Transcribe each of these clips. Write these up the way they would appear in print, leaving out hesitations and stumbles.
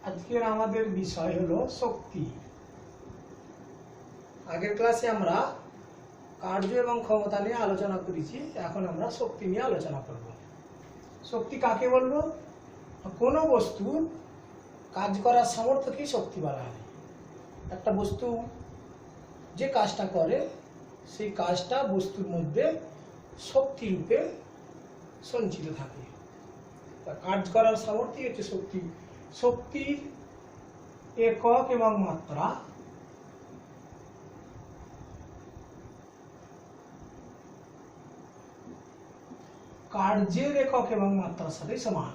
আজকের আমাদের বিষয় হলো শক্তি। আগের ক্লাসে আমরা কার্য এবং ক্ষমতা নিয়ে আলোচনা করেছি, এখন আমরা শক্তি নিয়ে আলোচনা করব। শক্তি কাকে বলবো? কোনো বস্তুর কাজ করার সামর্থ্যকেই শক্তি বলা হয়। একটা বস্তু যে কাজটা করে সেই কাজটা বস্তুর মধ্যে শক্তি রূপে সঞ্চিত থাকে। কাজ করার সামর্থ্য হচ্ছে শক্তি। শক্তির একক এবং মাত্রা কার্যের একক এবং মাত্রার সাথে সমান।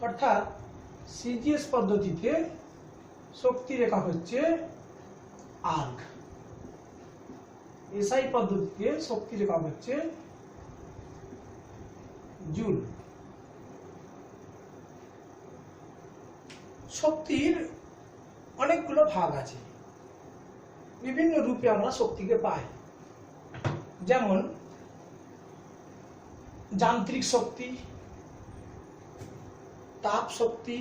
অর্থাৎ সিজিএস পদ্ধতিতে শক্তির একক হচ্ছে আর্গ, এসআই পদ্ধতিতে শক্তির একক হচ্ছে জুল। শক্তির অনেকগুলো ভাগ আছে, বিভিন্ন রূপে আমরা শক্তিকে পাই। যেমন যান্ত্রিক শক্তি, তাপ শক্তি,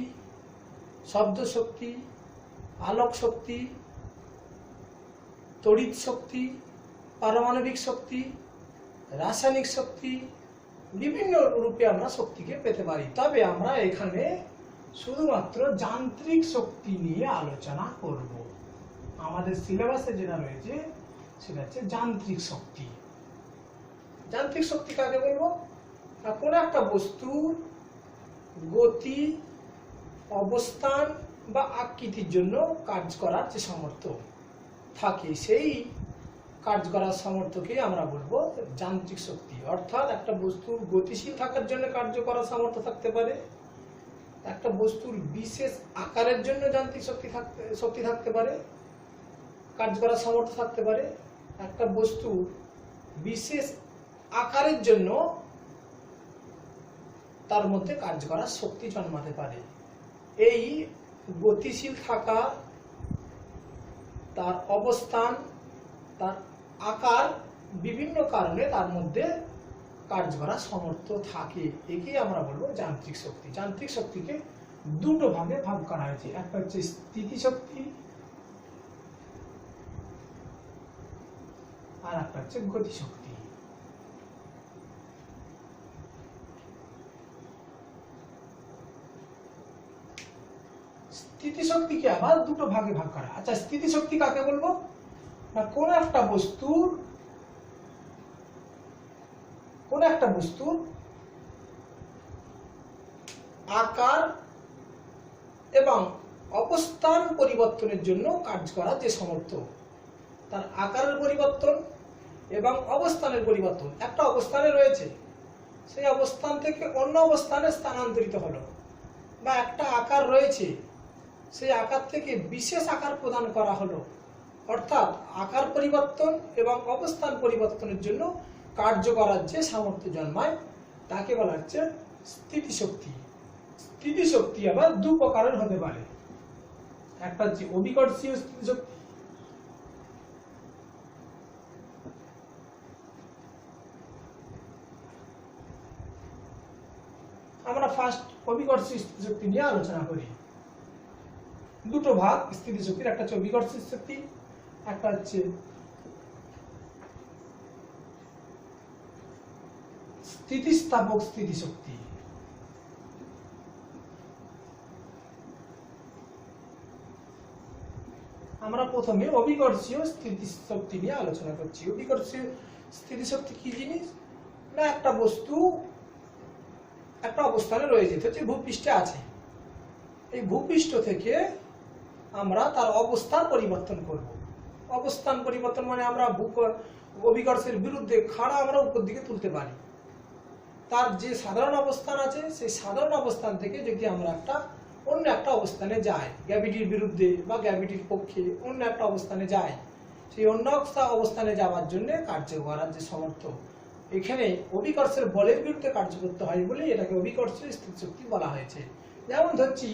শব্দ শক্তি, আলোক শক্তি, তড়িৎ শক্তি, পারমাণবিক শক্তি, রাসায়নিক শক্তি, বিভিন্ন রূপে আমরা শক্তিকে পেতে পারি। তবে আমরা এখানে শুধুমাত্র যান্ত্রিক শক্তি নিয়ে আলোচনা করব। আমাদের সিলেবাসে যেটা রয়েছে সেটা হচ্ছে যান্ত্রিক শক্তি। যান্ত্রিক শক্তি কাকে বলবো? কোনো একটা বস্তুর গতি, অবস্থান বা আকৃতির জন্য কাজ করার যে সামর্থ্য থাকে, সেই কাজ করার সামর্থ্যকে আমরা বলবো যান্ত্রিক শক্তি। অর্থাৎ একটা বস্তুর গতিশীল থাকার জন্য কার্য করার সামর্থ্য থাকতে পারে, একটা বস্তুর বিশেষ আকারের জন্য যান্ত্রিক শক্তি থাকতে পারে, কাজ করার সামর্থ্য থাকতে পারে, একটা বস্তু বিশেষ আকারের জন্য তার মধ্যে কাজ করার শক্তি জন্মাতে পারে। এই গতিশীল থাকা, তার অবস্থান, তার আকার, বিভিন্ন কারণে তার মধ্যে কাজ করার সামর্থ্য থাকে, একেই আমরা বলবো যান্ত্রিক শক্তি। যান্ত্রিক শক্তিকে দুটো ভাগে ভাগ করা হয়েছে, একটা হচ্ছে স্থিতিশক্তি আর একটা হচ্ছে গতিশক্তি। স্থিতিশক্তিকে আবার দুটো ভাগে ভাগ করা। আচ্ছা, স্থিতিশক্তি কাকে বলবো? না, কোন একটা বস্তুর আকার এবং অবস্থান পরিবর্তনের জন্য কাজ করা যে সামর্থ্য, তার আকারের পরিবর্তন এবং অবস্থানের পরিবর্তন। একটা অবস্থানে রয়েছে, সেই অবস্থান থেকে অন্য অবস্থানে স্থানান্তরিত হলো, বা একটা আকার রয়েছে, সেই আকার থেকে বিশেষ আকার প্রদান করা হলো। অর্থাৎ আকার পরিবর্তন এবং অবস্থান পরিবর্তনের জন্য কার্য করার যে সামর্থ্য জন্মায় তাকে বলা হচ্ছে স্থিতিশক্তি। স্থিতিশক্তি আবার দু প্রকারের হতে পারে, একটা হচ্ছে অভিকর্ষীয় স্থিতিশক্তি, আমরা ফার্স্ট অভিকর্ষীয় স্থিতিশক্তি নিয়ে আলোচনা করি। দুটো ভাগ স্থিতিশক্তির, একটা হচ্ছে অভিকর্ষীয় শক্তি, একটা হচ্ছে স্থিতিস্থাপক স্থিতিশক্তি। আমরা প্রথমে অভিকর্ষীয় স্থিতিশক্তি নিয়ে আলোচনা করছি। অভিকর্ষীয় স্থিতিশক্তি কি জিনিস? না, একটা বস্তু একটা অবস্থানে রয়েছে, হচ্ছে ভূপৃষ্ঠে আছে, এই ভূপৃষ্ঠ থেকে আমরা তার অবস্থান পরিবর্তন করব। অবস্থান পরিবর্তন মানে আমরা অভিকর্ষের বিরুদ্ধে খাড়া আমরা উপর দিকে তুলতে পারি। তার যে সাধারণ অবস্থান আছে, সেই সাধারণ অবস্থান থেকে যদি আমরা অন্য একটা অবস্থানে যাই, গ্র্যাভিটির বিরুদ্ধে বা গ্র্যাভিটির পক্ষে অন্য একটা অবস্থানে যাই, সেই অন্য অবস্থানে যাওয়ার জন্য কার্য করার যে সামর্থ্য, এখানে অভিকর্ষের বলের বিরুদ্ধে কার্য করতে হয় বলে এটাকে অভিকর্ষীয় স্থিতিশক্তি বলা হয়েছে। যেমন ধরছি,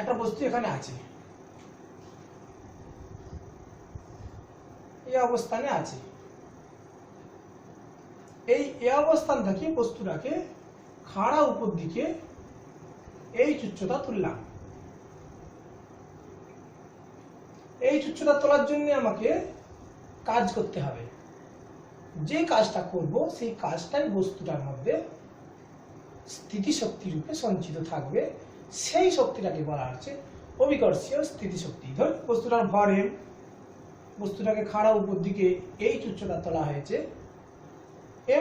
একটা বস্তু এখানে আছে, এই অবস্থানে আছে। এই অবস্থান থেকে বস্তুটাকে খাড়া উপর দিকে এই উচ্চতা তুললাম। এই উচ্চতা তোলার জন্য আমাকে কাজ করতে হবে। যে কাজটা করব সেই কাজটাই বস্তুটার মধ্যে স্থিতিশক্তি রূপে সঞ্চিত থাকবে। সেই শক্তিটাকে বলা হচ্ছে অভিকর্ষীয় স্থিতিশক্তি। ধর বস্তুটার ভর m, বস্তুটাকে খাড়া উপর দিকে এই উচ্চতা তোলা হয়েছে।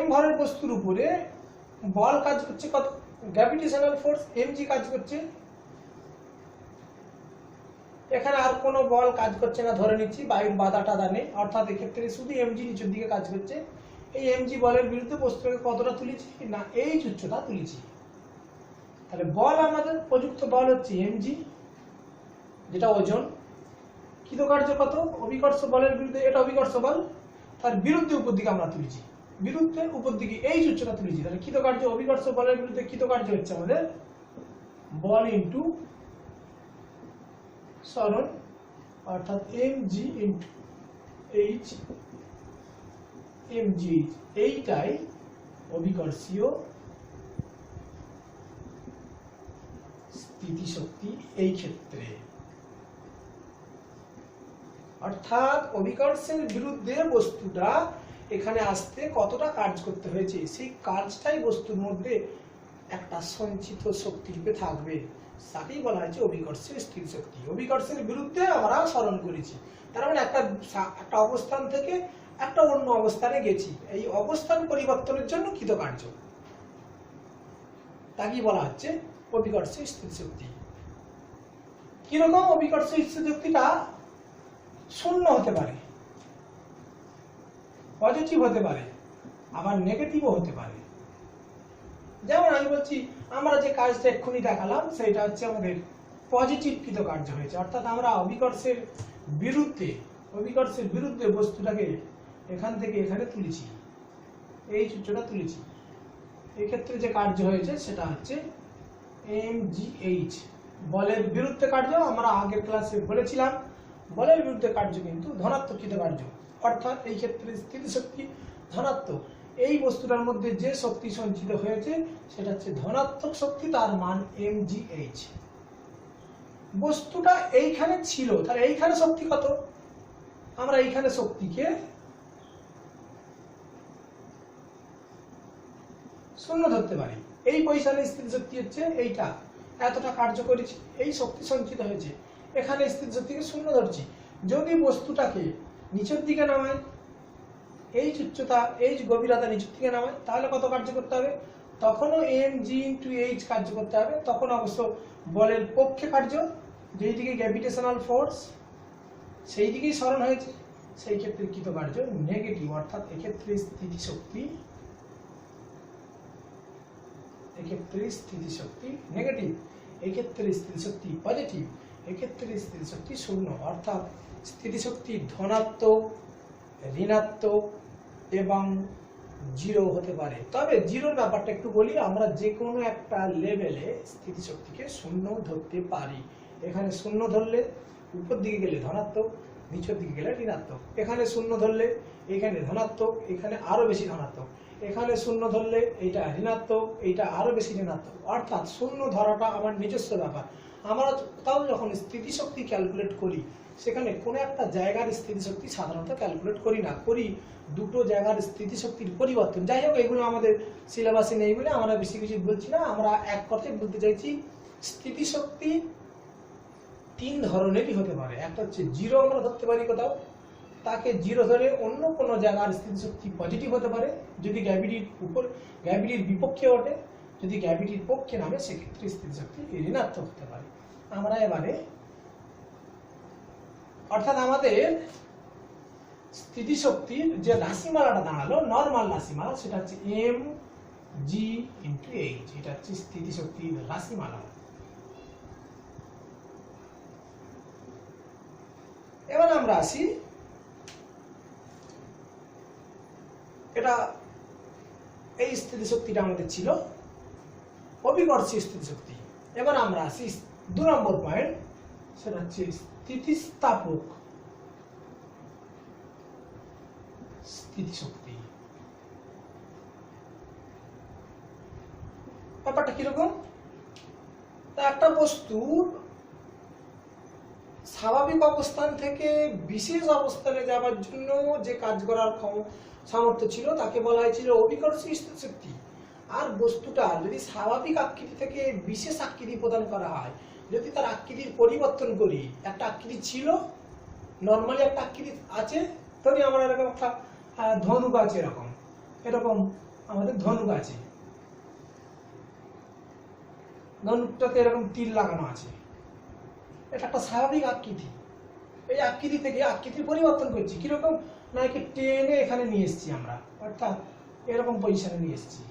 m ভরের বস্তুর উপরে বল কাজ করছে কত? গ্র্যাভিটেশনাল ফোর্স mg কাজ করছে। এখানে আর কোনো বল কাজ করছে না ধরে নিচ্ছি, বায়ুর বাধা টাধা নেই, অর্থাৎ এক্ষেত্রে শুধু mg নিচের দিকে কাজ করছে। এই mg বলের বিরুদ্ধে বস্তুটাকে কতটা তুলেছি না এই উচ্চতা তুলেছি। তাহলে বল আমাদের প্রযুক্ত বল হচ্ছে mg, যেটা ওজন। কৃতকার্য কত? অভিকর্ষ বলের বিরুদ্ধে, এটা অভিকর্ষ বল, তার বিরুদ্ধে উপর দিকে আমরা তুলেছি, বিরুদ্ধে উপর দিকে এই উচ্চতা তুলেছি। তাহলে কৃতকার্য অভিকর্ষ বলের বিরুদ্ধে কৃতকার্য হচ্ছে আমাদের বল ইন্টু সরণ, অর্থাৎ mg ইন্টু h, mg এইটাই অভিকর্ষীয় স্থিতিশক্তি এই ক্ষেত্রে। অর্থাৎ অভিকর্ষের বিরুদ্ধে বস্তুটা এখানে আসতে কতটা কাজ করতে হয়েছে সেই কাজটাই বস্তুর মধ্যে একটা সঞ্চিত শক্তি রূপে থাকবে, তাকেই বলা হয়েছে অভিকর্ষের স্থিতিশক্তি। অভিকর্ষের বিরুদ্ধে আমরা সরণ করেছি, তার মানে একটা অবস্থান থেকে একটা অন্য অবস্থানে গেছি, এই অবস্থান পরিবর্তনের জন্য কৃতকার্য, তাকেই বলা হচ্ছে অভিকর্ষের স্থিতিশক্তি। কিরকম? অভিকর্ষের স্থিতিশক্তিটা শূন্য হতে পারে, পজিটিভ হতে পারে, আবার নেগেটিভও হতে পারে। যেমন আমি বলছি, আমরা যে কাজটা এক্ষুনি দেখালাম সেটা হচ্ছে আমাদের পজিটিভ কৃতকার্য হয়েছে, অর্থাৎ আমরা অভিকর্ষের বিরুদ্ধে বস্তুটাকে এখান থেকে এখানে তুলেছি, এই সূত্রটা তুলেছি। এই ক্ষেত্রে যে কার্য হয়েছে সেটা হচ্ছে mgh, বলের বিরুদ্ধে কার্য। আমরা আগের ক্লাসে বলেছিলাম বলের বিরুদ্ধে কার্য কিন্তু ধনাত্মক কৃতকার্য, অর্থাৎ এই ক্ষেত্রে স্থিতিশক্তি ধনাত্মক। এই বস্তুটার মধ্যে যে শক্তি সঞ্চিত হয়েছে সেটা হচ্ছে ধনাত্মক শক্তি, তার মান mgh। বস্তুটা এইখানে ছিল, তাহলে এইখানে শক্তি কত? আমরা এইখানে শক্তিকে শূন্য ধরতে পারি। এই পজিশনে স্থিতিশক্তি হচ্ছে এইটা, এতটা কার্য করেছি, এই শক্তি সঞ্চিত হয়েছে, এখানে স্থিতিশক্তিকে শূন্য ধরছি। যদি বস্তুটাকে নিচের দিকে নামাই, এই উচ্চতা এই গভীরতা নিচের দিকে নামাই, তাহলে কত কার্য করতে হবে? তখনও mg/h কার্য করতে হবে। তখন অবশ্য বলের পক্ষে কার্য, যেই দিকে গ্র্যাভিটেশনাল ফোর্স সেই দিকেই সরণ হয়েছে, সেই ক্ষেত্রে কৃতকার্য নেগেটিভ, অর্থাৎ এক্ষেত্রে স্থিতিশক্তি নেগেটিভ, এক্ষেত্রে স্থিতিশক্তি পজিটিভ, এক্ষেত্রে স্থিতিশক্তি শূন্য, অর্থাৎ স্থিতিশক্তি ধনাত্মক, ঋণাত্মক এবং জিরো হতে পারে। তবে জিরোর ব্যাপারটা একটু বলি, আমরা যে কোনো একটা লেভেলে স্থিতিশক্তিকে শূন্য ধরতে পারি। এখানে শূন্য ধরলে উপর দিকে গেলে ধনাত্মক, নিচের দিকে গেলে ঋণাত্মক। এখানে শূন্য ধরলে এখানে ধনাত্মক, এখানে আরো বেশি ধনাত্মক। এখানে শূন্য ধরলে এইটা ঋণাত্মক, এইটা আরো বেশি ঋণাত্মক। অর্থাৎ শূন্য ধরাটা আমার নিজস্ব ব্যাপার। আমরা তাও যখন স্থিতিশক্তি ক্যালকুলেট করি, সেখানে কোনো একটা জায়গার স্থিতিশক্তি সাধারণত ক্যালকুলেট করি না, করি দুটো জায়গার স্থিতিশক্তির পরিবর্তন। যাই হোক, এগুলো আমাদের সিলেবাসে নেই বলে আমরা বেশি কিছু বলছি না। আমরা এক কথায় বলতে চাইছি, স্থিতিশক্তি তিন ধরনেরই হতে পারে। একটা হচ্ছে জিরো, আমরা ধরতে পারি কোথাও, তাকে জিরো ধরে অন্য কোনো জায়গার স্থিতিশক্তি পজিটিভ হতে পারে যদি গ্র্যাভিটির বিপক্ষে ওঠে। যদি গ্র্যাভিটির পক্ষে নামে সেক্ষেত্রে স্থিতিশক্তি ঋণাত্মক হতে পারে। আমরা এবারে অর্থাৎ আমাদের স্থিতিশক্তির যে রাশিমালাটা দাঁড়ালো, নর্মাল রাশিমালা, সেটা হচ্ছে mg/h, এটা হচ্ছে স্থিতিশক্তির রাশিমালা। এবার আমরা আসি, এটা এই স্থিতিশক্তিটা আমাদের ছিল অভিকর্ষীয় স্থিতিশক্তি। এবার আমরা আসি 2 নম্বর পয়েন্ট, সেটা হচ্ছে স্থিতিস্থাপক স্থিতিশক্তি। ব্যাপারটা কিরকম? একটা বস্তুর স্বাভাবিক অবস্থান থেকে বিশেষ অবস্থানে যাওয়ার জন্য যে কাজ করার সামর্থ্য ছিল তাকে বলা হয়েছিল অভিকর্ষী স্থিতিশক্তি। আর বস্তুটা যদি স্বাভাবিক আকৃতি থেকে বিশেষ আকৃতি প্রদান করা হয়, যদি তার আকৃতির পরিবর্তন করি, একটা আকৃতি ছিল, নর্মালি একটা আকৃতি আছে, ধরি আমরা এরকম একটা ধনুক আছে, এরকম এরকম আমাদের ধনুক আছে, ধনুকটাতে এরকম তীর লাগানো আছে, এটা একটা স্বাভাবিক আকৃতি। এই আকৃতি থেকে আকৃতির পরিবর্তন করছি, কিরকম না একে টেনে এখানে নিয়ে এসেছি আমরা, অর্থাৎ এরকম পজিশনে নিয়ে এসেছি।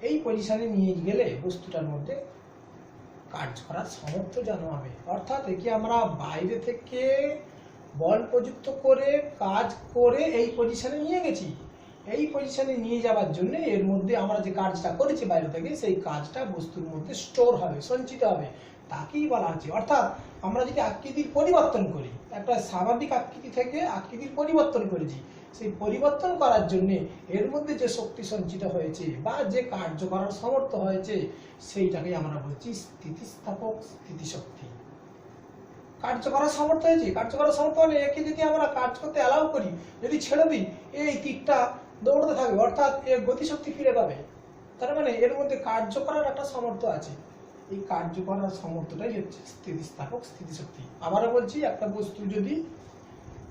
এই পজিশনে নিয়ে গেলে বস্তুটার মধ্যে কাজ করার সামর্থ্য জানা হবে, অর্থাৎ একে আমরা বাইরে থেকে বল প্রযুক্ত করে কাজ করে এই পজিশনে নিয়ে গেছি। এই পজিশনে নিয়ে যাওয়ার জন্য এর মধ্যে আমরা যে কাজটা করেছি বাইরে থেকে, সেই কাজটা বস্তুর মধ্যে স্টোর হবে, সঞ্চিত হবে, তাকেই বলা হচ্ছে। অর্থাৎ আমরা যদি আকৃতির পরিবর্তন করি, একটা স্বাভাবিক আকৃতি থেকে আকৃতির পরিবর্তন করেছি, সেই পরিবর্তন করার জন্য এর মধ্যে যে শক্তি সঞ্চিত হয়েছে বা যে কার্য করার সামর্থ্য হয়েছে, সেইটাকে আমরা বলছি স্থিতিস্থাপক স্থিতিশক্তি। কার্য করার সামর্থ্য হয়েছে, কার্য করার সামর্থ্য মানে একে যদি আমরা কাজ করতে অ্যালাউ করি, যদি ছেড়ে দিই, এই তীরটা দৌড়তে থাকবে, অর্থাৎ এর গতিশক্তি ফিরে পাবে। তার মানে এর মধ্যে কার্য করার একটা সামর্থ্য আছে। এই কার্য করার সামর্থ্যটাই হচ্ছে স্থিতিস্থাপক স্থিতিশক্তি। আবারও বলছি, একটা বস্তু যদি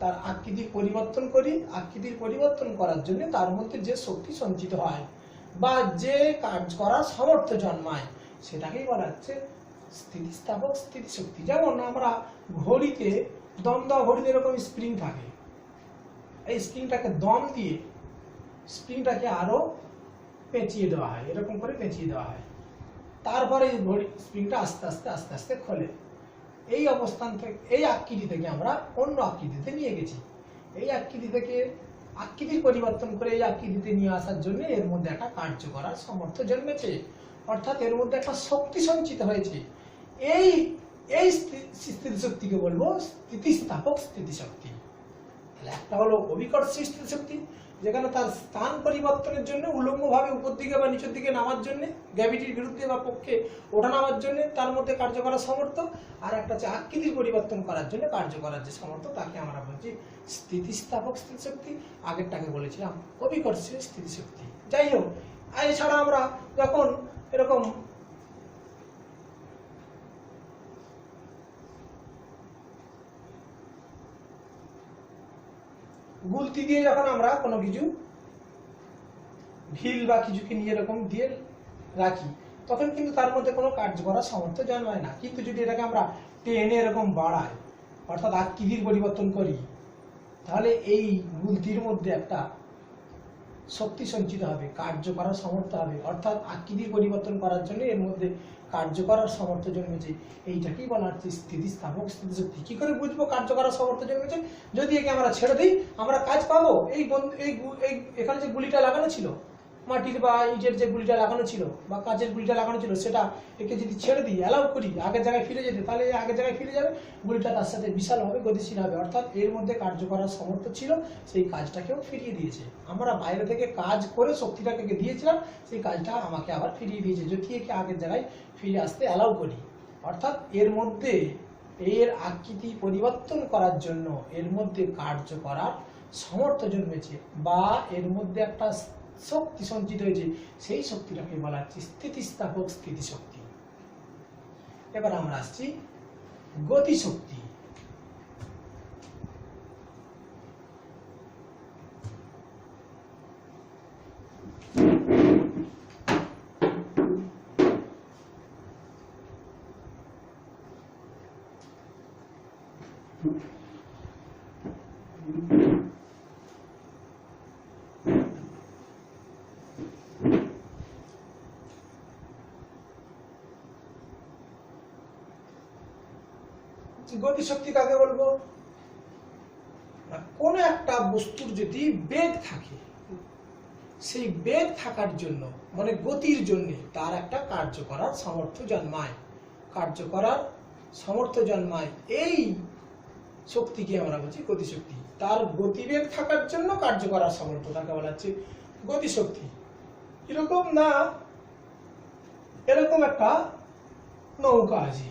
তার আকৃতির পরিবর্তন করি, আকৃতির পরিবর্তন করার জন্য তার মধ্যে যে শক্তি সঞ্চিত হয় বা যে কাজ করার সামর্থ্য জন্মায়, সেটাকেই বলা হচ্ছে স্থিতিস্থাপক স্থিতিশক্তি। যেমন আমরা ঘড়িতে দম দেওয়া, ঘড়িতে এরকম স্প্রিং থাকে, এই স্প্রিংটাকে দম দিয়ে স্প্রিংটাকে আরো পেঁচিয়ে দেওয়া হয়, এরকম করে পেঁচিয়ে দেওয়া হয়, তারপরে ঘড়ি স্প্রিংটা আস্তে আস্তে আস্তে আস্তে খোলে। এই অবস্থান থেকে, এই আকৃতি থেকে আমরা অন্য আকৃতিতে নিয়ে গেছি। এই আকৃতি থেকে আকৃতির পরিবর্তন করে এই আকৃতিতে নিয়ে আসার জন্য এর মধ্যে একটা কার্য করার সামর্থ্য জন্মেছে, অর্থাৎ এর মধ্যে একটা শক্তি সঞ্চিত হয়েছে। এই এই স্থিতিশক্তিকে বলবো স্থিতিস্থাপক স্থিতিশক্তি। তাহলে একটা হলো অভিকর্ষী স্থিতিশক্তি, যেখানে তার স্থান পরিবর্তনের জন্য উলম্বভাবে উপর দিকে বা নিচের দিকে নামার জন্য, গ্র্যাভিটির বিরুদ্ধে বা পক্ষে ওঠা নামার জন্য তার মধ্যে কার্য করার সামর্থ্য। আর একটা হচ্ছে আকৃতির পরিবর্তন করার জন্য কার্য করার যে সামর্থ্য, তাকে আমরা বলছি স্থিতিস্থাপক স্থিতিশক্তি। আগেরটাকে বলেছিলাম অভিকর্ষী স্থিতিশক্তি। যাই হোক, এছাড়া আমরা যখন এরকম গুলতি দিয়ে যখন আমরা কোনো কিছু ঢিল বা কিছুকে নিয়ে এরকম দিয়ে রাখি, তখন কিন্তু তার মধ্যে কোনো কার্য করার সামর্থ্য জন্মায় না। কিন্তু যদি এটাকে আমরা টেনে এরকম বাড়াই, অর্থাৎ আকৃতির পরিবর্তন করি, তাহলে এই গুলতির মধ্যে একটা শক্তি সঞ্চিত হবে, কার্য করার সামর্থ্য হবে, অর্থাৎ আকৃতির পরিবর্তন করার জন্য এর মধ্যে কার্য করার সামর্থ্য জন্মেছে। এইটাকেই বলা হচ্ছে স্থিতিস্থাপক স্থিতিশক্তি। কি করে বুঝবো কার্য করার সামর্থ্য জন্মেছে? যদি একে আমরা ছেড়ে দিই, আমরা কাজ পাবো। এখানে যে গুলিটা লাগানো ছিল, মাটির বা ইটের যে গুলিটা লাগানো ছিল বা কাঁচের গুলিটা লাগানো ছিল, সেটা একে যদি ছেড়ে দিই, অ্যালাউ করি আগের জায়গায় ফিরে যেতে, তাহলে আগের জায়গায় ফিরে যাবে, গুলিটা তার সাথে বিশাল হবে, গতিশীল হবে। অর্থাৎ এর মধ্যে কার্য করার সামর্থ্য ছিল, সেই কাজটাকেও ফিরিয়ে দিয়েছে। আমরা বাইরে থেকে কাজ করে শক্তিটাকে দিয়েছিলাম, সেই কাজটা আমাকে আবার ফিরিয়ে দিয়েছে, যদি একে আগের জায়গায় ফিরে আসতে অ্যালাউ করি। অর্থাৎ এর মধ্যে এর আকৃতি পরিবর্তন করার জন্য এর মধ্যে কার্য করার সামর্থ্য জন্মেছে বা এর মধ্যে একটা শক্তি সঞ্চিত হয়েছে, সেই শক্তিটাকে বলা হচ্ছে স্থিতিস্থাপক স্থিতিশক্তি। এবার আমরা আসছি গতিশক্তি। গতিশক্তি কাকে বলবো? কোন একটা বস্তুর যদি বেগ থাকে, সেই বেগ থাকার জন্য মানে গতির জন্য তার একটা কার্য করার সামর্থ্য জন্মায়, কার্য করার সামর্থ্য জন্মায়। এই শক্তিকে আমরা বলছি গতিশক্তি। তার গতিবেগ থাকার জন্য কার্য করার সামর্থ্য তাকে বলা হচ্ছে গতিশক্তি। এরকম না, এরকম একটা নৌকা আছে,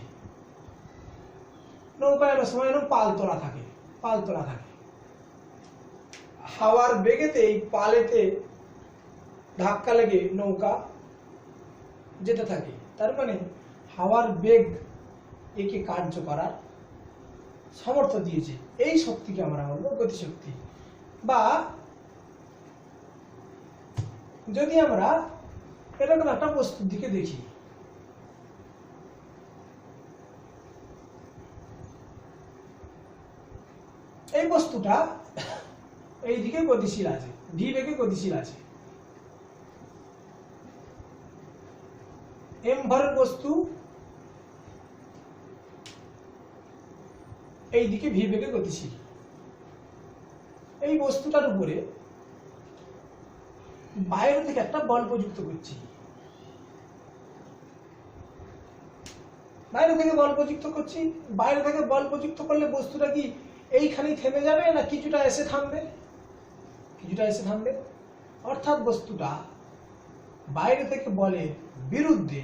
নৌকায় অনেক সময় এরকম পাল তোলা থাকে, পাল তোলা থাকে, হাওয়ার বেগেতে এই পালেতে ধাক্কা লেগে নৌকা যেতে থাকে। তার মানে হাওয়ার বেগ একে কার্য করার সামর্থ্য দিয়েছে, এই শক্তিকে আমরা বলবো গতিশক্তি। বা যদি আমরা এরকম একটা বস্তুর দিকে দেখি, এই বস্তুটা এইদিকে গতিশীল আছে, ভি বেগে গতিশীল আছে, এম ভরের বস্তু এইদিকে ভি বেগে গতিশীল। এই বস্তুটার উপরে বাইরে থেকে একটা বল প্রযুক্ত করছি, বাইরে থেকে বল প্রযুক্ত করছি। বাইরে থেকে বল প্রযুক্ত করলে বস্তুটা কি এইখানেই থেমে যাবে, না কিছুটা এসে থামবে? কিছুটা এসে থামবে। অর্থাৎ বস্তুটা বাইরে থেকে বলের বিরুদ্ধে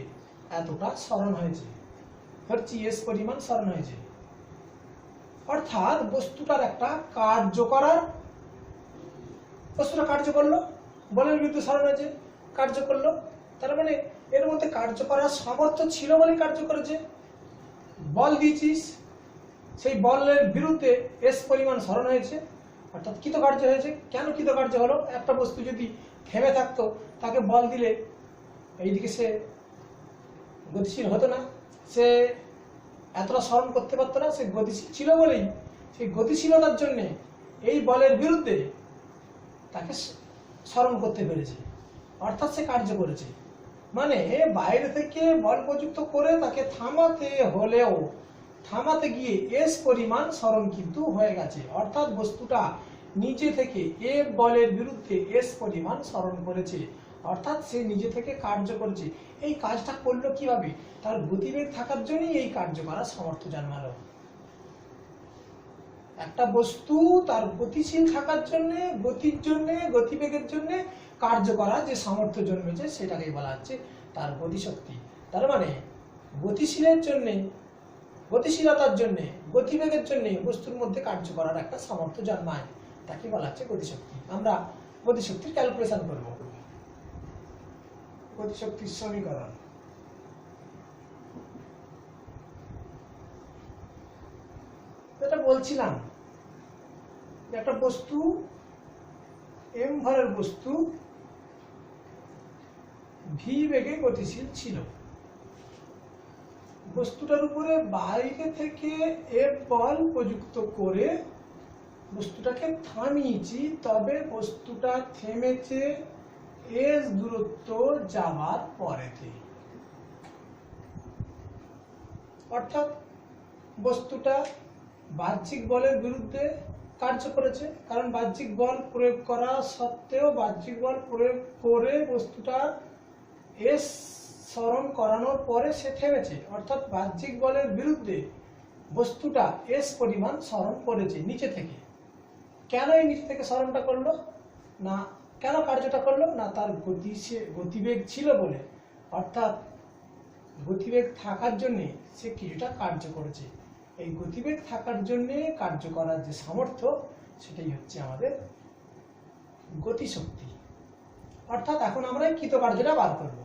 এতটা সরণ হয়েছে, হচ্ছে এস পরিমাণ সরণ হয়েছে। অর্থাৎ বস্তুটার একটা কার্য করার, বস্তুটা কার্য করলো, বলের বিরুদ্ধে সরণ হয়েছে, কার্য করলো। তার মানে এর মধ্যে কার্য করার সামর্থ্য ছিল বলে কার্য করেছে। বল দিয়েছিস, সেই বলের বিরুদ্ধে এস পরিমাণ সরণ হয়েছে, অর্থাৎ কৃতকার্য হয়েছে। কেন কৃতকার্য হলো? একটা বস্তু যদি থেমে থাকতো, তাকে বল দিলে এইদিকে সে গতিশীল হতো না, সে এতটা স্মরণ করতে পারতো না। সে গতিশীল ছিল বলেই সেই গতিশীলতার জন্য এই বলের বিরুদ্ধে তাকে স্মরণ করতে পেরেছে, অর্থাৎ সে কার্য করেছে। মানে বাইরে থেকে বল প্রযুক্ত করে তাকে থামাতে হলেও, থামাতে গিয়ে এস পরিমাণ স্মরণ কিন্তু হয়ে গেছে। অর্থাৎ বস্তুটা নিজে থেকে এ বলের বিরুদ্ধে এস পরিমাণ স্মরণ করেছে, অর্থাৎ সে নিজে থেকে কার্য করেছে। এই কাজটা করলো কিভাবে? তার গতিবেগ থাকার জন্যই এই কার্য করার সামর্থ্য জন্মালো। একটা বস্তু তার গতিশীল থাকার জন্য, গতির জন্য, গতিবেগের জন্য কার্য করা যে সামর্থ্য জন্মেছে, সেটাকেই বলা হচ্ছে তার গতিশক্তি। তার মানে গতিশীলের জন্য, গতিশীলতার জন্য, গতিবেগের জন্য বস্তুর মধ্যে কার্য করার একটা সামর্থ্য জন্মায়, তাকে বলা হচ্ছে গতিশক্তি। আমরা গতিশক্তির ক্যালকুলেশন করব। গতিশক্তির সমীকরণ, যেটা বলছিলাম, একটা বস্তু এম ভরের বস্তু ভি বেগে গতিশীল ছিল। বস্তুটার উপরে বাইরে থেকে এফ বল প্রযুক্ত করে বস্তুটাকে থামিয়েছি, তবে বস্তুটা থেমেছে এস দূরত্ব যাওয়ার পরেতে। অর্থাৎ বস্তুটা বাহ্যিক বলের বিরুদ্ধে কার্য করেছে, কারণ বাহ্যিক বল প্রয়োগ করা সত্ত্বেও, বাহ্যিক বল প্রয়োগ করে বস্তুটা এস স্মরণ করানোর পরে সে থেমেছে। অর্থাৎ বাহ্যিক বলের বিরুদ্ধে বস্তুটা এস পরিমাণ স্মরণ করেছে নিচে থেকে। কেন এই নিচে থেকে স্মরণটা করলো না, কেন কার্যটা করলো না, তার গতিবেগ ছিল বলে। অর্থাৎ গতিবেগ থাকার জন্য সে কিছুটা কার্য করেছে। এই গতিবেগ থাকার জন্য কার্য করার যে সামর্থ্য, সেটাই হচ্ছে আমাদের গতিশক্তি। অর্থাৎ এখন আমরা এই কৃতকার্যটা বার করব,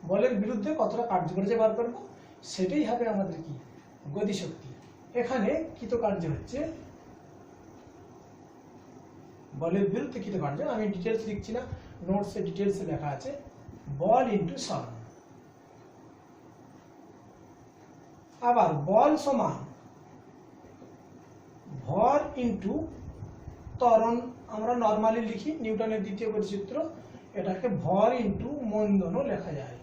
বলের বিরুদ্ধে কতটা কার্য করেছে বার করব, সেটাই হবে আমাদের কি গতিশক্তি। এখানে কৃতকার্য হচ্ছে বলের বিরুদ্ধে কৃতকার্য। আমি ডিটেলস লিখছি না, নোটসে ডিটেলসে লেখা আছে বল ইন্টু সরণ। আবার বল সমান ভর ইন্টু ত্বরণ। আমরা নরমালি লিখি নিউটনের দ্বিতীয় গতিসূত্র, এটাকে ভর ইন্টু মন্দনও লেখা যায়।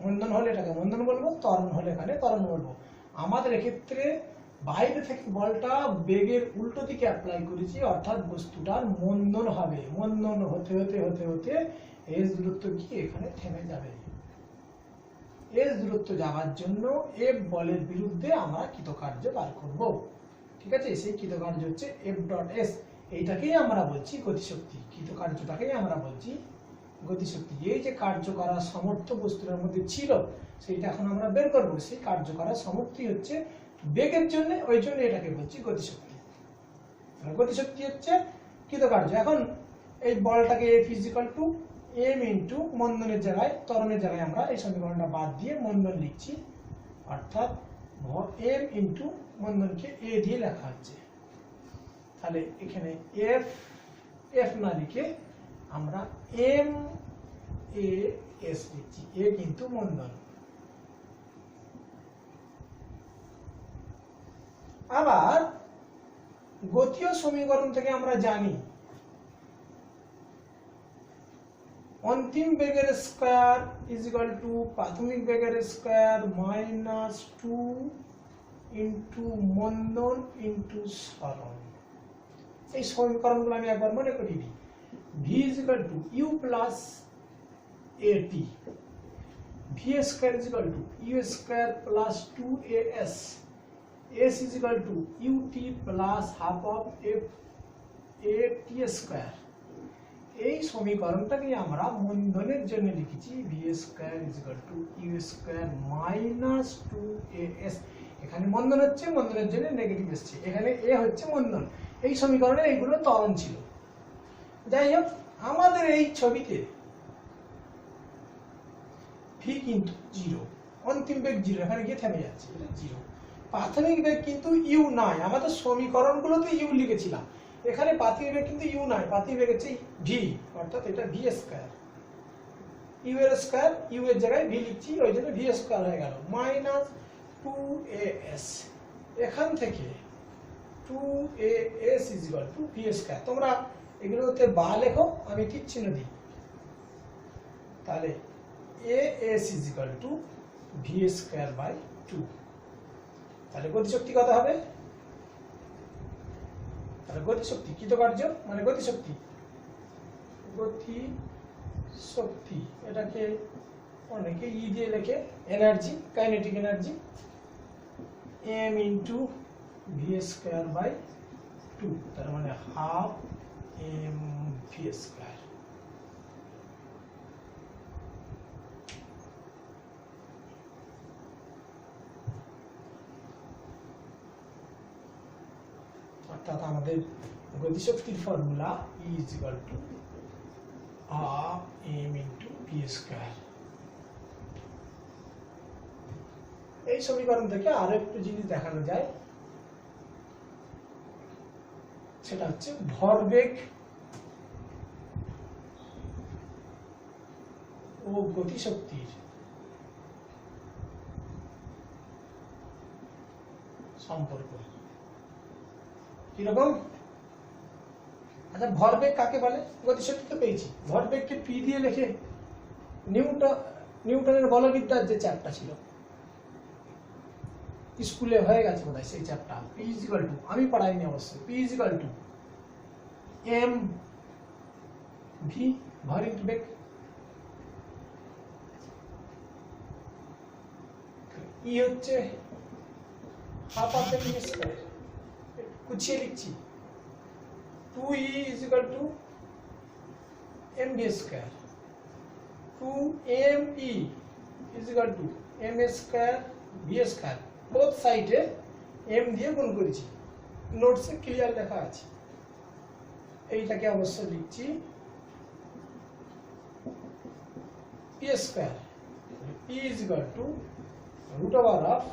মন্দন হলে এটাকে মন্দন বলবো, ত্বরণ হলে এখানে ত্বরণ বলবো। আমাদের এক্ষেত্রে বাইরে থেকে বলটা বেগের উল্টো দিকে অ্যাপ্লাই করেছি, অর্থাৎ বস্তুটার মন্দন হবে। মন্দন হতে হতে হতে হতে এস দূরত্ব গিয়ে এখানে থেমে যাবে। এস দূরত্ব যাওয়ার জন্য এফ বলের বিরুদ্ধে আমরা কৃতকার্য বার করব। ঠিক আছে, সেই কৃতকার্য হচ্ছে এফ ডট এস, এইটাকেই আমরা বলছি গতিশক্তি। কৃতকার্যটাকেই আমরা বলছি গতিশক্তি। এই যে কার্য করার সামর্থ্য বস্তুর মধ্যে ছিল সেইটা এখন আমরা বের করবো। সেই কার্য করার সামর্থ্য হচ্ছে বেগের জন্য, ওই জন্য এটাকে বলছি গতিশক্তি। গতিশক্তি হচ্ছে কৃতকার্য। এখন এই বলটাকে F is equal to m into মন্দনের জায়গায়, ত্বরণের জায়গায় আমরা এই সমীকরণটা বাদ দিয়ে মন্দন লিখছি, অর্থাৎ এম ইন্টু মন্দনকে এ দিয়ে লেখা হচ্ছে। তাহলে এখানে এফ এফ না লিখে আমরা এম এ এস লিখছি, এ কিন্তু মন্দন। আবার গতীয় সমীকরণ থেকে আমরা জানি অন্তিম বেগের স্কয়ার ইজ ইকুয়াল টু প্রাথমিক বেগের স্কয়ার মাইনাস 2 ইন্টু মন্দন ইন্টু সরণ। এই সমীকরণগুলো আমি একবার মনে করি দিই। V is equal to u plus at, v square is equal to u square plus 2as, s is equal to ut plus half of f a t square। এই সমীকরণটাকে আমরা মন্দনের জন্য লিখেছি v square is equal to u square minus 2as। এখানে মন্দন হচ্ছে, মন্দনের জন্য negative আসছে, এখানে a হচ্ছে মন্দন। এই সমীকরণে এইগুলো ত্বরণ ছিল। যাই হোক, আমাদের এই ছবিতে v কিন্তু 0, অন্তিম বেগ 0, এখানে গিয়ে থেমে যাচ্ছে, এটা 0। প্রাথমিক বেগ কিন্তু ইউ নাই, আমাদের সমীকরণগুলোতে ইউ লিখেছিলাম, এখানে প্রাথমিক বেগ কিন্তু ইউ নাই, প্রাথমিক বেগ হচ্ছে ভি, অর্থাৎ এটা ভি স্কয়ার। ইউ এর স্কয়ার, ইউ এর জায়গায় ভি লিখছি, ওই জন্য ভি স্কয়ার হয়ে গেল মাইনাস 2as। এখান থেকে 2as is equal to v square. তোমরা এগুলোতে বা লেখো, আমি ঠিক চিহ্ন দিই। তাহলে as is equal to v square by 2। তাহলে গতিশক্তি কত হবে? তাহলে গতিশক্তি কৃতকার্য মানে গতিশক্তি, গতিশক্তি এটাকে অনেকে ই দিয়ে লেখে energy, kinetic energy, m into v square by 2, তার মানে হাফ m ভি স্কয়ার। অর্থাৎ আমাদের গতিশক্তির formula E is equal to half m into v square। এই সমীকরণ থেকে আরো একটু জিনিস দেখানো যায়, সেটা হচ্ছে ভরবেগ ও গতিশক্তির সম্পর্ক কিরকম। আচ্ছা, ভরবেগ কাকে বলে? গতিশক্তি তো পেয়েছি, ভরবেগকে পি দিয়ে লিখে, নিউটনের বলবিদ্যার যে চ্যাপ্টার ছিল স্কুলে হয়ে গেছে বোধহয় সেই chapter, p is equal to, আমি পড়াইনি অবশ্য, p is equal to m v, ভর ইন্টু বেগ। ই হচ্ছে হাফ অফ এম স্কয়ার, গুছিয়ে লিখছি, 2e is equal to mv square, 2me is equal to m square v square। both side A m দিয়ে গুণ করেছি, নোটসে ক্লিয়ার লেখা আছে। এইটাকে অবশ্য লিখছি p square, p is equal to root over of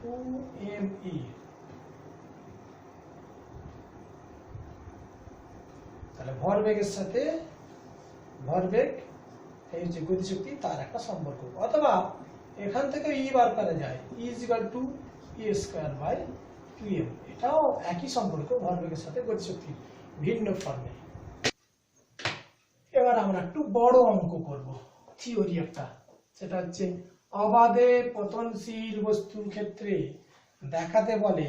2me। তাহলে ভরবেগের সাথে ভরবেগ এই যে গতিশক্তি তার একটা সম্পর্ক, অথবা এখান থেকে ই বার করা যায়, E is equal to E square by 2m। এটাও একই সম্পর্ক ভরবেগের সাথে গতিশক্তি, ভিন্ন ফর্মে। এবার আমরা একটু বড় অঙ্ক করব, থিওরি একটা, সেটা হচ্ছে অবাধে পতনশীল বস্তুর ক্ষেত্রে দেখাতে বলে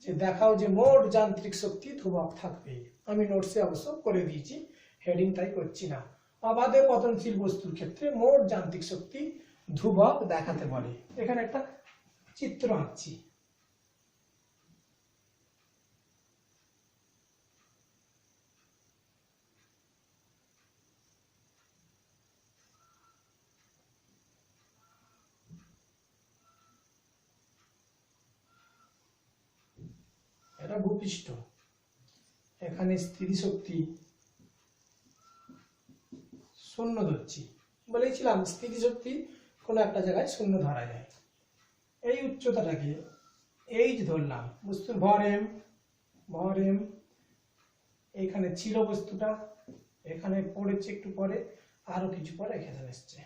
যে দেখাও যে মোট যান্ত্রিক শক্তি ধ্রুবক থাকবে। আমি নোটসে অবশ্য করে দিয়েছি, হেডিং তাই করছি না। অবাধে পতনশীল বস্তুর ক্ষেত্রে মোট যান্ত্রিক শক্তি ধ্রুবক দেখাতে বলে। এখানে একটা চিত্র আঁকছি, এটা ভূপৃষ্ঠ, এখানে স্থিতিশক্তি শূন্য ধরছি, বলেছিলাম স্থিতিশক্তি কোনো একটা জায়গায় শূন্য ধরা যায়। এই উচ্চতাটাকে এইচ ধরলাম, বস্তুর ভর এম, এখানে ছিল বস্তুটা, এখানে পড়েছে একটু পরে, আরো কিছু পরে এখানে এসছে।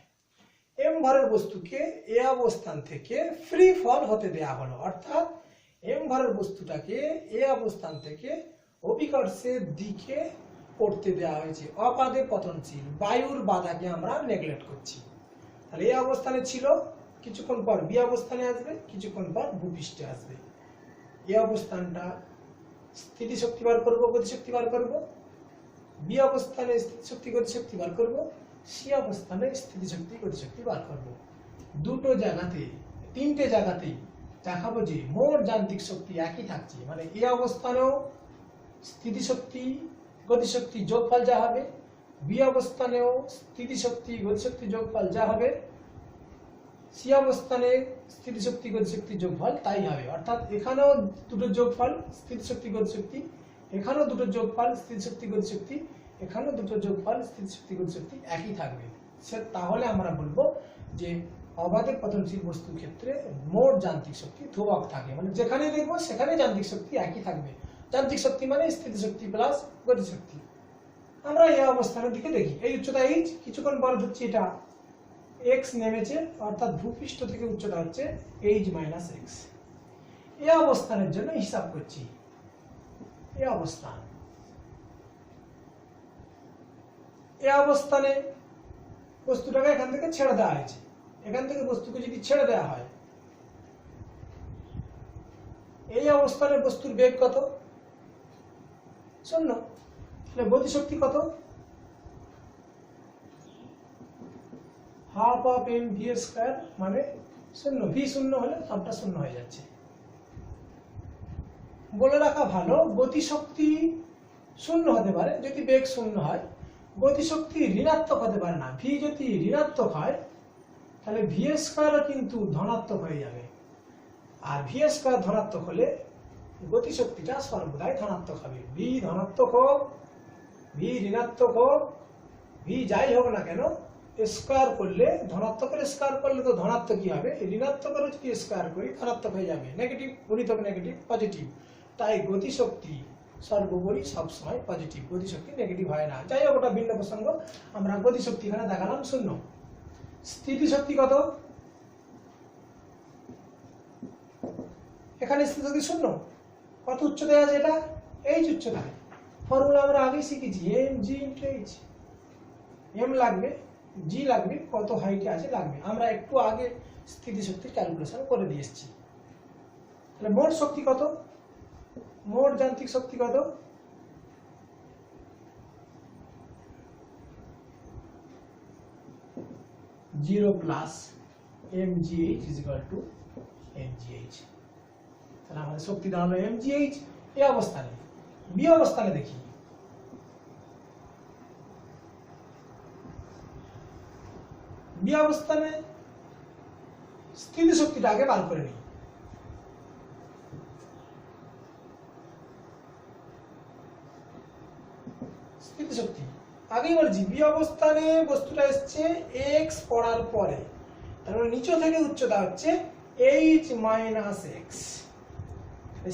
এম ভরের বস্তুকে এ অবস্থান থেকে ফ্রি ফল হতে দেয়া হলো, অর্থাৎ এম ভরের বস্তুটাকে এ অবস্থান থেকে অভিকর্ষের দিকে পড়তে দেওয়া হয়েছে, অবাধে পতনশীল, বায়ুর বাধাকে আমরা নেগলেক্ট করছি। তাহলে এই অবস্থানে ছিল, কিছুক্ষণ পর বি অবস্থানে আসবে, কিছুক্ষণ পর ভূপৃষ্ঠে আসবে। এই অবস্থানটা স্থিতিশক্তি বার করবো, গতিশক্তি বার করবো, বি অবস্থানে স্থিতিশক্তি গতিশক্তি বার করবো, সি অবস্থানে স্থিতিশক্তি গতিশক্তি বার করবো। দুটো জায়গাতে, তিনটে জায়গাতেই দেখাবো যে মোট যান্ত্রিক শক্তি একই থাকছে, মানে এই অবস্থানেও স্থিতিশক্তি গতিশক্তি যোগফল যা হবে, বি অবস্থানেও স্থিতিশক্তি গতিশক্তি যোগফল যা হবে, সি অবস্থানে স্থিতিশক্তি গতিশক্তি যোগফল তাই হবে। অর্থাৎ এখানেও দুটো যোগফল স্থিতিশক্তি গতিশক্তি, এখানেও দুটো যোগফল স্থিতিশক্তি গতিশক্তি, এখানেও দুটো যোগফল স্থিতিশক্তি গতিশক্তি একই থাকবে। তাহলে আমরা বলবো যে অবাধে পতনশীল বস্তুর ক্ষেত্রে মোট যান্ত্রিক শক্তি ধ্রুবক থাকে, মানে যেখানে দেখবো সেখানে যান্ত্রিক শক্তি একই থাকবে। যান্ত্রিক শক্তি মানে স্থিতিশক্তি প্লাস গতিশক্তি। আমরা এই অবস্থানের দিকে দেখি, এই উচ্চতা এইচ, কিছুক্ষণ পর ধরছি এটা এক্স নেমেছে, অর্থাৎ ভূপৃষ্ঠ থেকে উচ্চতা হচ্ছে এইচ মাইনাস এক্স। এই অবস্থানের জন্য হিসাব করছি, এই অবস্থান, এই অবস্থানে বস্তুটাকে এখান থেকে ছেড়ে দেওয়া হয়েছে, এখান থেকে বস্তুকে যদি ছেড়ে দেওয়া হয়, এই অবস্থানে বস্তুর বেগ কত? শূন্য। তাহলে গতিশক্তি কত? Half of m v square, মানে শূন্য। ভি শূন্য হলে সবটা শূন্য হয়ে যাচ্ছে। বলে রাখা ভালো, গতিশক্তি শূন্য হতে পারে যদি বেগ শূন্য হয়, গতিশক্তি ঋণাত্মক হতে পারে না। ভি যদি ঋণাত্মক হয় তাহলে ভি স্কয়ারও কিন্তু ধনাত্মক হয়ে যাবে, আর ভি স্কয়ার ধনাত্মক হলে গতিশক্তিটা সর্বদাই ধনাত্মক হবে। ভি ধনাত্মক হোক, ভি ঋণাত্মক হোক, ভি যাই হোক না কেন, স্কয়ার করলে, ধনাত্মকের স্কয়ার করলে তো ধনাত্মকই হবে, ঋণাত্মকের যদি স্কয়ার করি ধনাত্মক হয়ে যাবে। নেগেটিভ গুণিতক নেগেটিভ পজিটিভ, তাই গতিশক্তি সর্বোপরি সবসময় পজিটিভ, গতিশক্তি নেগেটিভ হয় না। যাই হোক, ওটা ভিন্ন প্রসঙ্গ। আমরা গতিশক্তি এখানে দেখালাম শূন্য। স্থিতিশক্তি কত? এখানে স্থিতিশক্তি শূন্য। কত উচ্চতায় আছে এটা? এইচ উচ্চতায়। ফর্মুলা আমরা আগেই শিখেছি, m g into h. M লাগবে, জি লাগবে, কত হাইটে আছে লাগবে। আমরা একটু আগে স্থিতিশক্তির ক্যালকুলেশন করে দিয়ে এসেছি। তাহলে মোট শক্তি কত? মোট যান্ত্রিক শক্তি কত? Zero plus mgh is equal to mgh। তাহলে আমাদের শক্তি দাঁড়ালো mgh। এই অবস্থানে, বি অবস্থানে দেখি, বি অবস্থানে স্থিতি শক্তিটা আগে বার করে নিই। স্থিতি শক্তি আগেই বলছি, বি অবস্থানে বস্তুটা এসছে এক্স পড়ার পরে, তার মানে নিচে থেকে উচ্চতা হচ্ছে এইচ মাইনাস এক্স।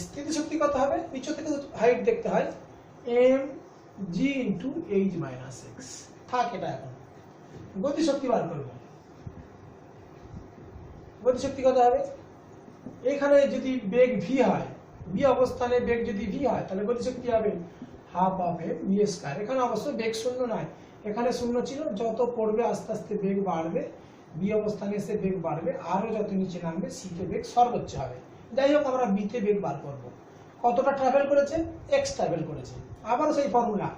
স্থিতি শক্তি কত হবে? নিচে থেকে হাইট দেখতে হয়, m g into h minus x. থাক এটা। এখন গতিশক্তি বার করবো। গতিশক্তি কত হবে? এখানে যদি বেগ ভি হয়, বি অবস্থানে বেগ যদি ভি হয়, তাহলে গতিশক্তি হবে half of m v square. এখানে অবশ্য বেগ শূন্য নয়, এখানে শূন্য ছিল, যত পড়বে আস্তে আস্তে বেগ বাড়বে, বি অবস্থানে এসে বেগ বাড়বে, আরো যত নিচে নামবে সিতে বেগ সর্বোচ্চ হবে। যাই হোক, আমরা বিতে বেগ বার করব। কতটা ট্রাভেল করেছে? এক্স ট্রাভেল করেছে। আবার সেই ফর্মুলা,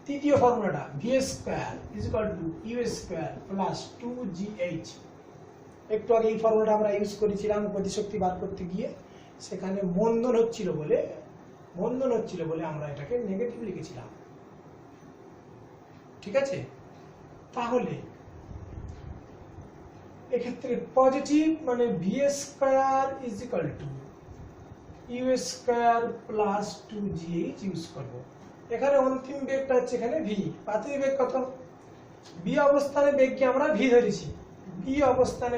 তৃতীয় ফর্মুলাটা, v square is equal to u square plus 2gh। একটু আগে এই ফর্মুলাটা আমরা ইউজ করেছিলাম গতিশক্তি বার করতে গিয়ে, সেখানে মন্দন হচ্ছিল বলে আমরা এটাকে নেগেটিভ লিখেছিলাম। ঠিক আছে, তাহলে এক্ষেত্রে পজিটিভ মানে v square is equal to u square plus 2gh use করব। এখানে অন্তিম বেগটা হচ্ছে এখানে ভি, প্রাথমিক বেগ কত, বি অবস্থানে বেগকে আমরা ভি ধরেছি, বি অবস্থানে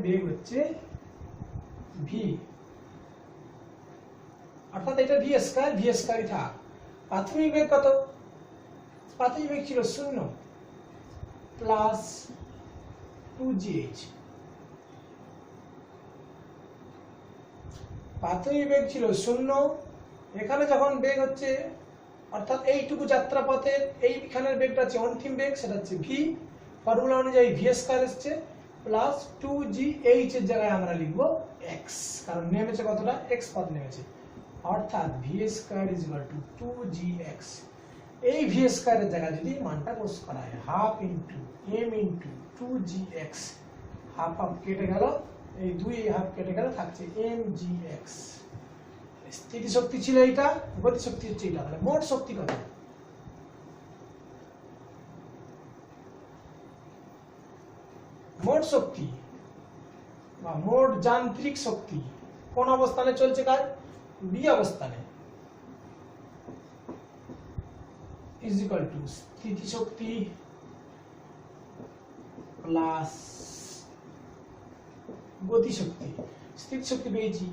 বেগ হচ্ছে ভি, অর্থাৎ এটা ভি স্কয়ারই থাক। প্রাথমিক বেগ কত, প্রাথমিক বেগ ছিল 0 প্লাস 2gh, প্রাথমিক বেগ ছিল 0, এখানে যখন বেগ হচ্ছে অর্থাৎ এইটুকু যাত্রাপথের এইখানের বেগটা হচ্ছে অন্তিম বেগ, সেটা হচ্ছে ভি, ফর্মুলা অনুযায়ী ভি স্কয়ার আসছে প্লাস 2gh এর জায়গায় আমরা লিখব x, কারণ নেমেছে কতটা, x পদ নেমেছে, অর্থাৎ V square is equal two 2gx। এই ভি স্কয়ারের জায়গায় যদি মানটা পোস্ট করা হয় half into m into 2gx, half কেটে গেল, এই 2 হাফ কেটে গেল, থাকছে mgx। স্থিতি শক্তি ছিল এইটা, গতি শক্তি হচ্ছে এটা, তাহলে মোট শক্তি কত, মোট শক্তি বা মোট যান্ত্রিক শক্তি কোন অবস্থানে চলছে কাজ, বি অবস্থানে, ইজ ইকুয়াল টু স্থিতি শক্তি প্লাস গতি শক্তি। স্থিতি শক্তি পেয়েছি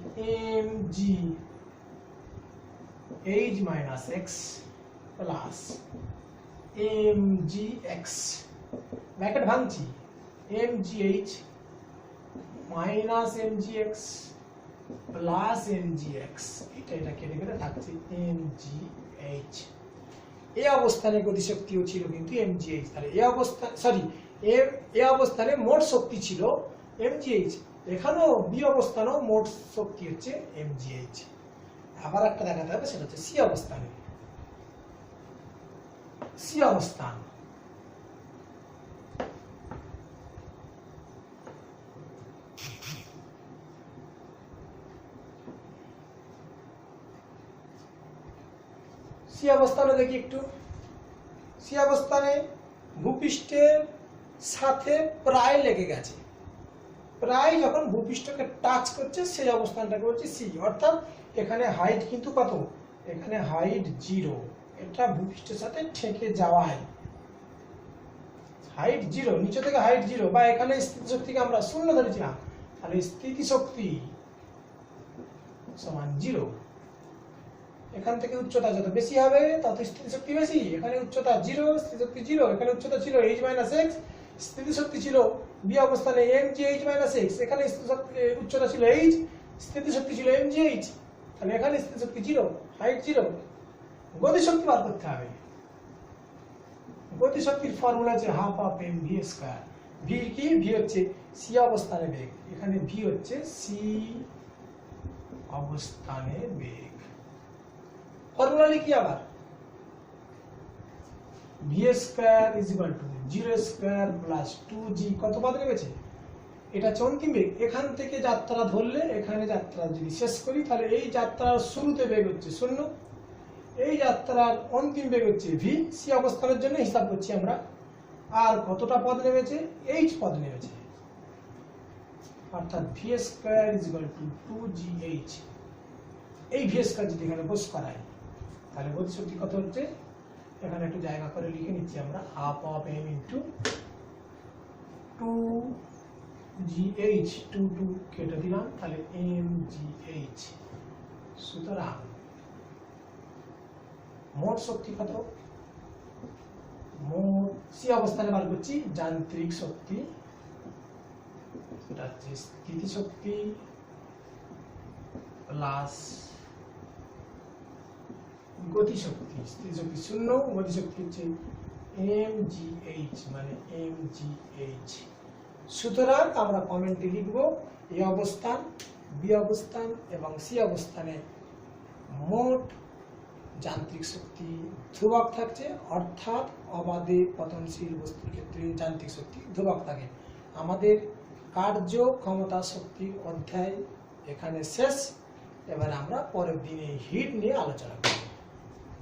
mg h minus x plus mgx, bracket ভাঙছি, mgh minus mgx plus mgx, এটা কেটে কেটে থাকছে mgh। এই অবস্থানে গতিশক্তিও ছিল কিন্তু mgh, তাহলে এই অবস্থানে মোট শক্তি ছিল mgh, এখানেও বি অবস্থানেও মোট শক্তি হচ্ছে mgh। আবার একটা দেখাতে হবে, সেটা হচ্ছে সি অবস্থানে, সি অবস্থান, সি অবস্থানে দেখি একটু, সি অবস্থানে ভূপৃষ্ঠের সাথে প্রায় লেগে গেছে, প্রায় যখন ভূপৃষ্ঠকে টাচ করছে সেই অবস্থানটাকে বলছি সি, অর্থাৎ এখানে হাইট কিন্তু কত, এখানে হাইট 0, এটা ভূপৃষ্ঠের সাথে ঠেকে যাওয়ায় হাইট 0, নিচে থেকে হাইট 0, বা এখানে স্থিতি শক্তিকে আমরা 0 ধরেছিলাম, তাহলে স্থিতি শক্তি সমান 0। এখান থেকে উচ্চতা যত বেশি হবে তত স্থিতি শক্তি বেশি, এখানে উচ্চতা 0, স্থিতি শক্তি 0, এখানে উচ্চতা ছিল h মাইনাস x, স্থিতি শক্তি ছিল বি অবস্থানে mgh মাইনাস x, এখানে উচ্চতা ছিল h, স্থিতি শক্তি ছিল mgh, তাহলে এখানে স্থিতি শক্তি 0, হাইট 0। গতি শক্তি বার করতে হবে, গতি শক্তির ফর্মুলা হচ্ছে half of mv square. V কি, ভি হচ্ছে সি অবস্থানে বেগ, এখানে ভি হচ্ছে সি অবস্থানে বেগ, ফর্মুলা লিখি আবার, V square is equal two 0 square plus 2g, কত পদ নেমেছে, এটা হচ্ছে অন্তিম বেগ, এখান থেকে যাত্রা ধরলে এখানে যাত্রা যদি শেষ করি তাহলে এই যাত্রার শুরুতে বেগ হচ্ছে 0, এই যাত্রার অন্তিম বেগ হচ্ছে ভি, সি অবস্থানের জন্য হিসাব করছি আমরা, আর কতটা পদ নেমেছে, h পদ নেমেছে, অর্থাৎ V square is equal two 2gh। এই ভি স্কয়ার যদি এখানে বস করাই তাহলে গতিশক্তি কত হচ্ছে, এখানে একটু জায়গা করে লিখে নিচ্ছি আমরা, half of m into 2gh, 2 কেটে দিলাম, তাহলে mgh। সুতরাং মোট শক্তি কত, মোট সি অবস্থানে বার করছি যান্ত্রিক শক্তি, এটা হচ্ছে স্থিতি শক্তি প্লাস গতি শক্তি, স্থিতি শক্তি 0, গতি শক্তি হচ্ছে mgh মানে mgh। সুতরাং আমরা কমেন্টে লিখব এ অবস্থান, বি অবস্থান এবং সি অবস্থানে মোট যান্ত্রিক শক্তি ধ্রুবক থাকছে, অর্থাৎ অবাধে পতনশীল বস্তুর ক্ষেত্রে যান্ত্রিক শক্তি ধ্রুবক থাকে। আমাদের কার্য ক্ষমতা শক্তির অধ্যায় এখানে শেষ। এবার আমরা পরের দিনে হিট নিয়ে আলোচনা করব।